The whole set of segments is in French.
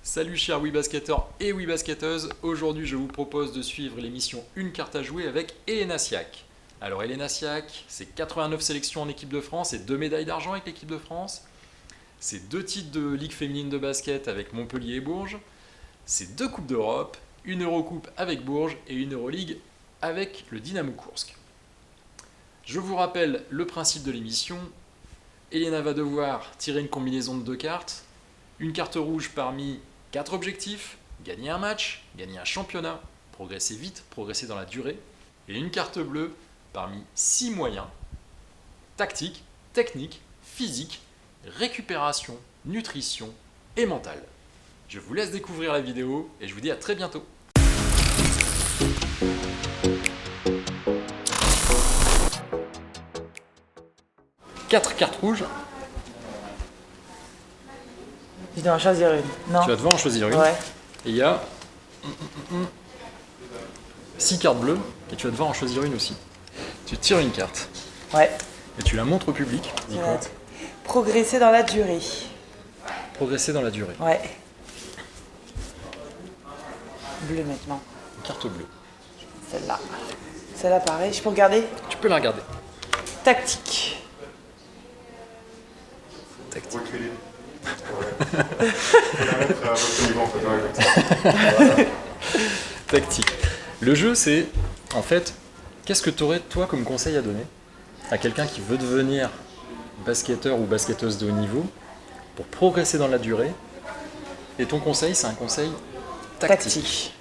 Salut chers WeBasketteurs et WeBasketteuses, aujourd'hui je vous propose de suivre l'émission Une carte à jouer avec Elena Siak. Alors Elena Siak, c'est 89 sélections en équipe de France et 2 médailles d'argent avec l'équipe de France. C'est 2 titres de Ligue féminine de basket avec Montpellier et Bourges. C'est 2 Coupes d'Europe, une Eurocoupe avec Bourges et une Euroleague avec le Dynamo Koursk. Je vous rappelle le principe de l'émission. Elena va devoir tirer une combinaison de 2 cartes. Une carte rouge parmi 4 objectifs, gagner un match, gagner un championnat, progresser vite, progresser dans la durée. Et une carte bleue parmi 6 moyens, tactique, technique, physique, récupération, nutrition et mental. Je vous laisse découvrir la vidéo et je vous dis à très bientôt. Quatre cartes rouges. Je dois en choisir une. Non. Tu vas devoir en choisir une. Ouais. Et il y a 6 cartes bleues et tu vas devoir en choisir une aussi. Tu tires une carte Ouais. et tu la montres au public. Dis quoi ? Progresser dans la durée. Progresser dans la durée. Ouais. Bleu maintenant. Une carte bleue. Celle-là. Celle-là pareil. Je peux regarder ? Tu peux la regarder. Tactique. Tactique. Tactique. Le jeu, c'est en fait, qu'est-ce que tu aurais toi comme conseil à donner à quelqu'un qui veut devenir basketteur ou basketteuse de haut niveau pour progresser dans la durée. Et ton conseil, c'est un conseil tactique.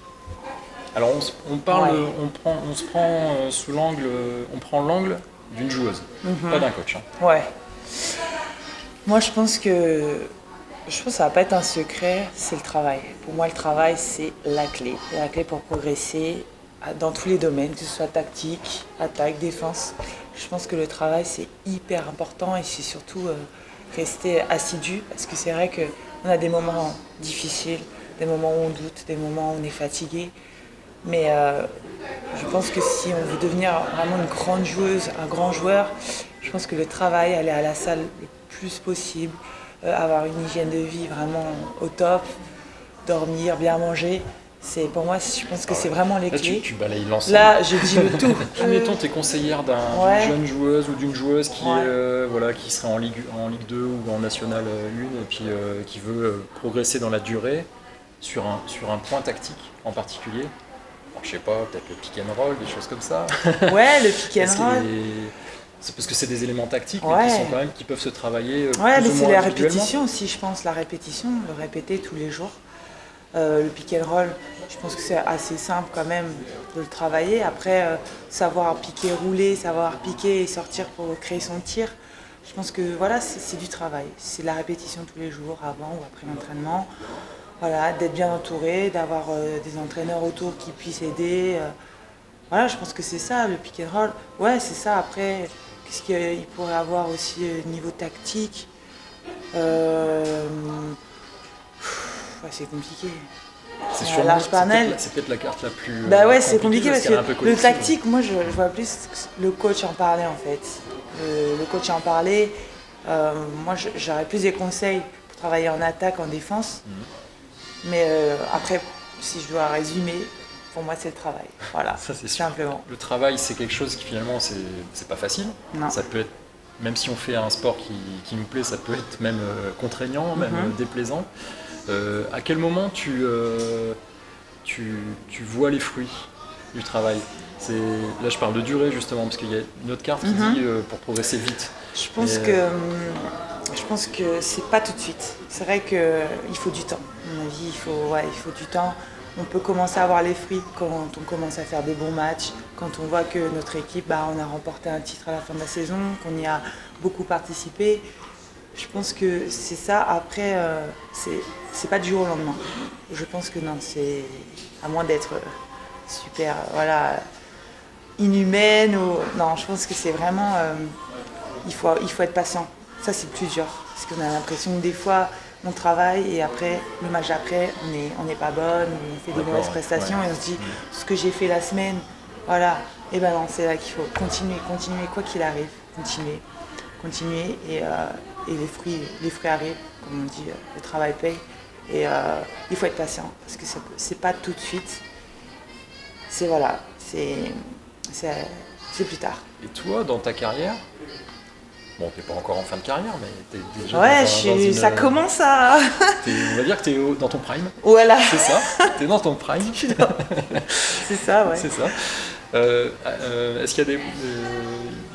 Alors on parle, Ouais. on se prend sous l'angle, on prend l'angle d'une joueuse, pas d'un coach. Hein. Ouais. Moi, je pense que ça va pas être un secret, c'est le travail. Pour moi, le travail, c'est la clé. La clé pour progresser dans tous les domaines, que ce soit tactique, attaque, défense. Je pense que le travail, c'est hyper important et c'est surtout rester assidu parce que c'est vrai qu'on a des moments difficiles, des moments où on doute, des moments où on est fatigué. Mais je pense que si on veut devenir vraiment une grande joueuse, un grand joueur, je pense que le travail, aller à la salle le plus possible, avoir une hygiène de vie vraiment au top, dormir, bien manger, c'est pour moi, je pense que c'est vraiment les Là, clés. tu balayes l'ensemble. Là, je dis le tout. Mettons, tu es conseillère d'une Ouais. jeune joueuse ou d'une joueuse qui, Ouais. qui serait en Ligue 2 ou en National 1 et puis qui veut progresser dans la durée sur un point tactique en particulier. Bon, je sais pas, peut-être le pick and roll, des choses comme ça. Ouais, le pick Est-ce and roll. C'est parce que c'est des éléments tactiques mais Ouais. qui peuvent se travailler Ouais, plus mais ou c'est moins la individuellement. répétition aussi, je pense, la répétition, le répéter tous les jours. Le pick and roll, je pense que c'est assez simple quand même de le travailler. Après, savoir piquer, rouler, savoir piquer et sortir pour créer son tir, je pense que voilà, c'est du travail. C'est de la répétition tous les jours, avant ou après l'entraînement. Voilà, d'être bien entouré, d'avoir des entraîneurs autour qui puissent aider. Voilà, je pense que c'est ça, le pick and roll. Ouais, c'est ça. Après, qu'est-ce qu'il pourrait avoir aussi niveau tactique ouais, c'est compliqué. C'est un sûrement- large c'est panel. peut-être c'est peut-être la carte la plus Bah ouais, c'est compliqué parce qu'elle est un que peu le collective. tactique, moi je vois plus le coach en parler en fait. Le coach en parler. Moi j'aurais plus des conseils pour travailler en attaque, en défense. Mais après, si je dois résumer, pour moi c'est le travail. Voilà, Ça, c'est sûr. simplement. Le travail, c'est quelque chose qui finalement, c'est pas facile. Non. Ça peut être, même si on fait un sport qui nous plaît, ça peut être même contraignant, même déplaisant. À quel moment tu vois les fruits du travail ? Là, je parle de durée justement, parce qu'il y a une autre carte qui dit pour progresser vite. Je pense que c'est pas tout de suite. C'est vrai qu'il faut du temps. À mon avis, il faut du temps. On peut commencer à avoir les fruits quand on commence à faire des bons matchs, quand on voit que notre équipe, on a remporté un titre à la fin de la saison, qu'on y a beaucoup participé. Je pense que c'est ça. Après, c'est pas du jour au lendemain. Je pense que non, c'est à moins d'être super, inhumaine ou non. Je pense que c'est vraiment, il faut être patient. Ça, c'est le plus dur parce qu'on a l'impression que des fois on travaille et après le match d'après on n'est pas bonne, on fait des D'accord, mauvaises prestations et on se dit ce que j'ai fait la semaine, voilà. Et ben non, c'est là qu'il faut continuer quoi qu'il arrive, continuer et les fruits arrivent, comme on dit, le travail paye. Et il faut être patient parce que c'est pas tout de suite. C'est voilà, c'est plus tard. Et toi, dans ta carrière, bon, t'es pas encore en fin de carrière, mais t'es déjà Ouais, ça une... commence à... On va dire que t'es dans ton prime. Voilà. C'est ça, t'es dans ton prime. C'est ça, ouais. C'est ça. Est-ce qu'il y a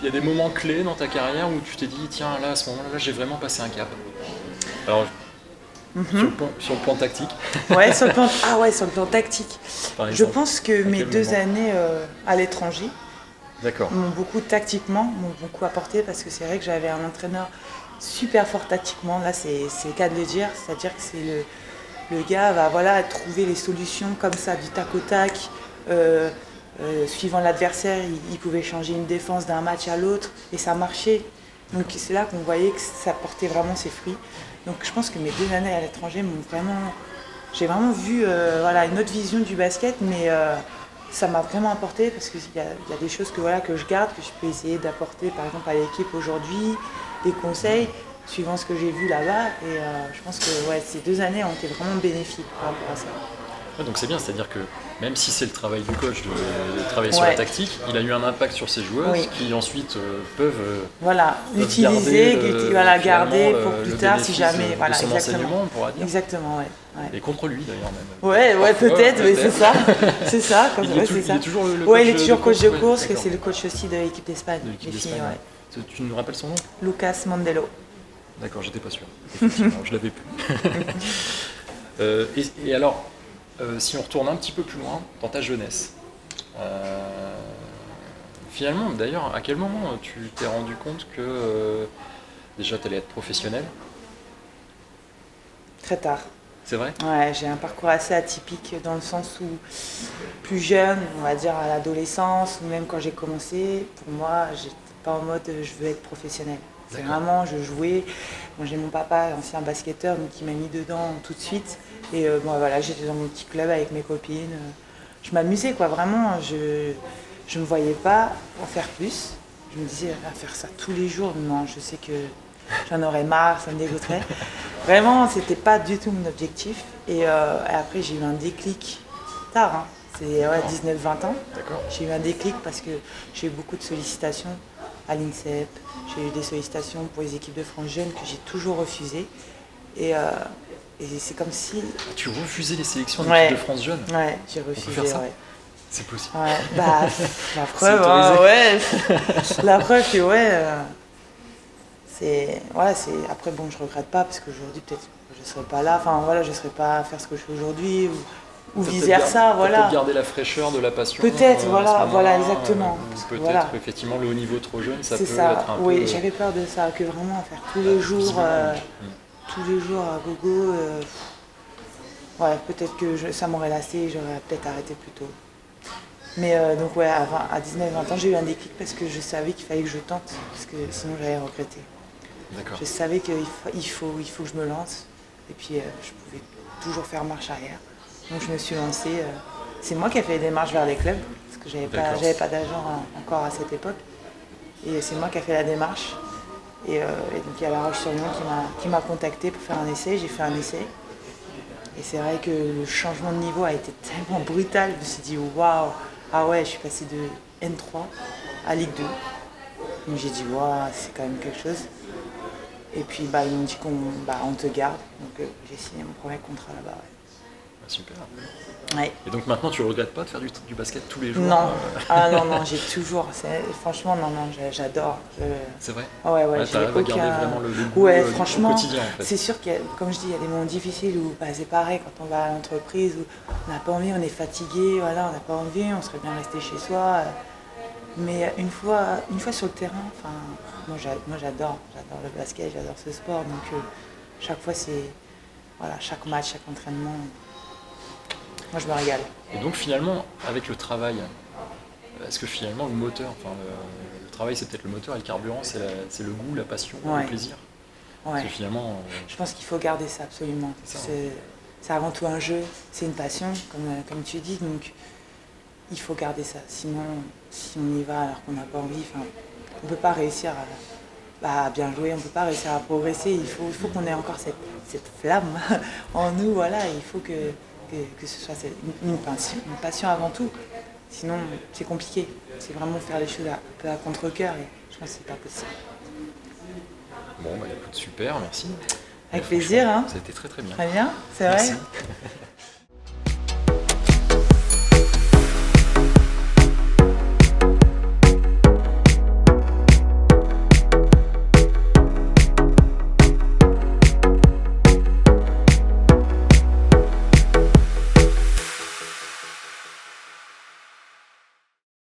il y a des moments clés dans ta carrière où tu t'es dit, tiens, là, à ce moment-là, j'ai vraiment passé un cap? Alors, sur le plan tactique. Ouais, sur le plan tactique. Par Je exemple, pense que mes quel 2 moment années à l'étranger D'accord. m'ont beaucoup apporté parce que c'est vrai que j'avais un entraîneur super fort tactiquement. Là, c'est le cas de le dire. C'est-à-dire que c'est le gars va voilà, trouver les solutions comme ça, du tac au tac. Suivant l'adversaire, il pouvait changer une défense d'un match à l'autre et ça marchait. Donc c'est là qu'on voyait que ça portait vraiment ses fruits. Donc je pense que mes 2 années à l'étranger j'ai vraiment vu voilà, une autre vision du basket, mais ça m'a vraiment apporté parce qu'il y a des choses que je garde, que je peux essayer d'apporter par exemple à l'équipe aujourd'hui, des conseils suivant ce que j'ai vu là-bas. Et je pense que ouais, ces 2 années ont été vraiment bénéfiques par rapport à ça. Ouais, donc c'est bien, c'est-à-dire que même si c'est le travail du coach de travailler sur la tactique, il a eu un impact sur ses joueuses qui ensuite peuvent l'utiliser, garder pour le plus tard si bénéfice jamais. de Voilà, son exactement. enseignement, on pourra dire. Exactement, ouais. Et contre lui d'ailleurs même. Ouais, peut-être, mais c'est ça. C'est ça. Il est toujours le ouais, coach il est toujours coach de course, d'accord. que c'est le coach aussi de l'équipe d'Espagne. De l'Espagne, ouais. Tu nous rappelles son nom? Lucas Mondelo. D'accord, j'étais pas sûr. Effectivement, je l'avais plus. Et alors, si on retourne un petit peu plus loin, dans ta jeunesse, finalement, d'ailleurs, à quel moment tu t'es rendu compte que déjà tu allais être professionnel? Très tard. C'est vrai? Ouais, j'ai un parcours assez atypique dans le sens où plus jeune, on va dire à l'adolescence, ou même quand j'ai commencé, pour moi, j'étais pas en mode je veux être professionnel. C'est vraiment, je jouais. Bon, j'ai mon papa, ancien basketteur, donc il m'a mis dedans tout de suite. Et bon, voilà, j'étais dans mon petit club avec mes copines. Je m'amusais, quoi, vraiment. Je me voyais pas en faire plus. Je me disais, faire ça tous les jours, non, je sais que j'en aurais marre, ça me dégoûterait. Vraiment, c'était pas du tout mon objectif. Et après, j'ai eu un déclic tard, hein. C'est 19-20 ans. J'ai eu un déclic parce que j'ai eu beaucoup de sollicitations à l'INSEP. J'ai eu des sollicitations pour les équipes de France jeunes que j'ai toujours refusées. Et c'est comme si... Tu refusais les sélections d'équipes de France jeunes? Ouais, j'ai refusé. On peut faire ça? Ouais. C'est possible. Ouais, bah, la preuve, hein, ouais. La preuve que, après, bon, je regrette pas parce qu'aujourd'hui, peut-être, je serais pas là. Enfin, voilà, je serais pas à faire ce que je fais aujourd'hui ou vice-versa, voilà. Peut-être garder la fraîcheur de la passion. Peut-être, voilà, exactement. Peut-être, effectivement, le haut niveau trop jeune, ça peut être un peu... Oui, j'avais peur de ça, que vraiment faire tous les jours à gogo. Ouais, peut-être que ça m'aurait lassé et j'aurais peut-être arrêté plus tôt. Mais donc ouais, à 19-20 ans, j'ai eu un déclic parce que je savais qu'il fallait que je tente, parce que sinon j'allais regretter. D'accord. Je savais qu'il faut que je me lance, et puis je pouvais toujours faire marche arrière. Donc je me suis lancée. C'est moi qui ai fait les démarches vers les clubs, parce que j'avais pas d'agent encore à cette époque. Et c'est moi qui ai fait la démarche. Et donc il y a La Roche-sur-Yon qui m'a contacté pour faire un essai. J'ai fait un essai. Et c'est vrai que le changement de niveau a été tellement brutal. Je me suis dit waouh, ah ouais, je suis passée de N3 à Ligue 2. Donc j'ai dit waouh, c'est quand même quelque chose. Et puis ils m'ont dit on te garde. Donc j'ai signé mon premier contrat là-bas. Ouais. Super. Ouais. Et donc maintenant, tu ne regrettes pas de faire du basket tous les jours? Non, non, j'ai toujours. Franchement, non, j'adore. C'est vrai? Ouais, j'ai aucun. Vraiment le goût, franchement, au quotidien, en fait. C'est sûr que, comme je dis, il y a des moments difficiles où c'est pareil quand on va à l'entreprise où on n'a pas envie, on est fatigué, voilà, on n'a pas envie, on serait bien resté chez soi. Mais une fois sur le terrain, moi j'adore le basket, j'adore ce sport. Donc chaque fois chaque match, chaque entraînement. Moi, je me régale. Et donc, finalement, avec le travail, est-ce que finalement, le moteur, le travail, c'est peut-être le moteur et le carburant, c'est le goût, la passion, le plaisir? Ouais. Parce que finalement... Je pense qu'il faut garder ça, absolument. C'est avant tout un jeu, c'est une passion, comme tu dis, donc il faut garder ça. Sinon, si on y va alors qu'on n'a pas envie, on ne peut pas réussir bien jouer, on ne peut pas réussir à progresser. Il faut qu'on ait encore cette flamme en nous. Voilà, il faut que ce soit une passion avant tout. Sinon, c'est compliqué. C'est vraiment faire les choses un peu à contre-cœur et je pense que c'est pas possible. Bon, écoute, super, merci. Avec plaisir. Hein. C'était très très bien. Très bien, c'est vrai. Merci.